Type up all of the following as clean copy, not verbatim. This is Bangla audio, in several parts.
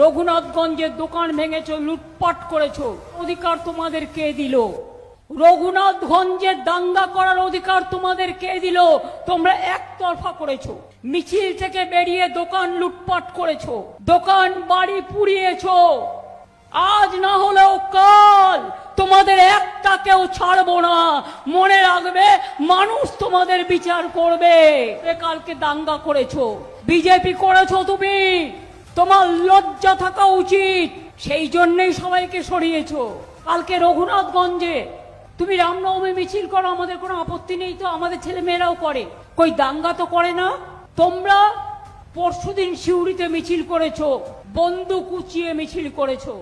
রঘুনাথগঞ্জের দোকান ভেঙেছো, লুটপাট করেছো, অধিকার তোমাদের কে দিল? রঘুনাথগঞ্জে দাঙ্গা করার অধিকার তোমাদের কে দিল? তোমরা একতরফা করেছো। মিছিল থেকে বেরিয়ে দোকান লুটপাট করেছো, দোকান বাড়ি পুড়িয়েছো। আজ না হলেও কাল তোমাদের একটাকেও ছাড়বো না। মনে রাখবে, মানুষ তোমাদের বিচার করবে। কালকে দাঙ্গা করেছো, বিজেপি করেছো তুমি, তোমার লজ্জা থাকা উচিত। সেই জন্যই সবাইকে সরিয়েছো। কালকে রঘুনাথগঞ্জে তুমি রামনবমী মিছিল করো, আমাদের কোনো আপত্তি নেই তো, আমাদের ছেলে মেয়েরাও করে, কই দাঙ্গা তো করে না। তোমরা পরশুদিন সিউড়িতে মিছিল করেছো, বন্দুক উঁচিয়ে মিছিল করেছো।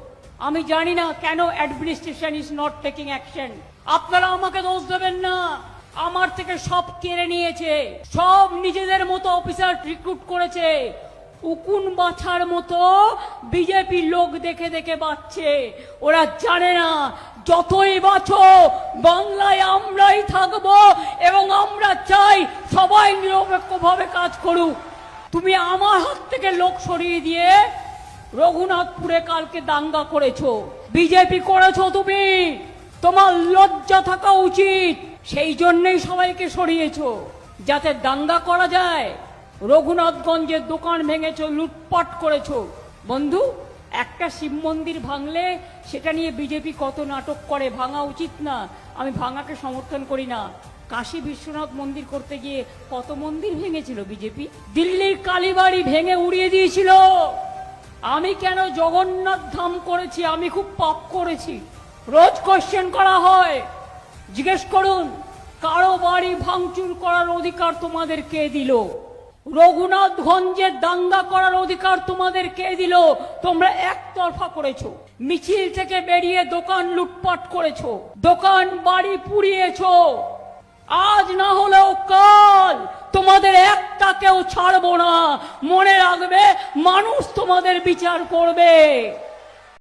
আমি জানি না কেন administration is not taking action. আপনারা আমাকে দোষ দেবেন না, আমার থেকে সব কেড়ে নিয়েছে, সব নিজেদের মতো অফিসার রিক্রুট করেছে। উকুন বাছার মতো বিজেপি লোক দেখে দেখে বাঁচছে। ওরা জানে না যতই বাঁচো বাংলায় আমরাই থাকবো, এবং আমরা চাই সবাই নিরপেক্ষভাবে কাজ করুক। তুমি আমার হাত থেকে লোক সরিয়ে দিয়ে রঘুনাথপুরে কালকে দাঙ্গা করেছো, বিজেপি করেছো তুমি, তোমার লজ্জা থাকা উচিত। সেই জন্যই সবাইকে সরিয়েছো, যাতে দাঙ্গা করা যায়। রঘুনাথগঞ্জের দোকান ভেঙেছো, লুটপাট করেছো। বন্ধু, একটা শিব মন্দির ভাঙলে সেটা নিয়ে বিজেপি কত নাটক করে, ভাঙা উচিত না। আমি ভাঙাকে সমর্থন করি না। কাশী বিশ্বনাথ মন্দির করতে গিয়ে কত মন্দির ভেঙেছিল বিজেপি। দিল্লির কালীবাড়ি ভেঙে উড়িয়ে দিয়েছিল। আমি কেন জগন্নাথ ধাম করেছি? আমি খুব পাপ করেছি। রোজ কোয়েশ্চেন করা হয়, জিজ্ঞেস করুন কারো বাড়ি ভাঙচুর করার অধিকার তোমাদের কে দিল? রঘুনাথগঞ্জে দাঙ্গা করার অধিকার তোমাদের কে দিল? তোমরা একতরফা করেছো। মিছিল থেকে বেরিয়ে দোকান লুটপাট করেছো, দোকান বাড়ি পুড়িয়েছো। আজ না হলেও কাল তোমাদের একটাকেও ছাড়বো না। মনে রাখবে, মানুষ তোমাদের বিচার করবে।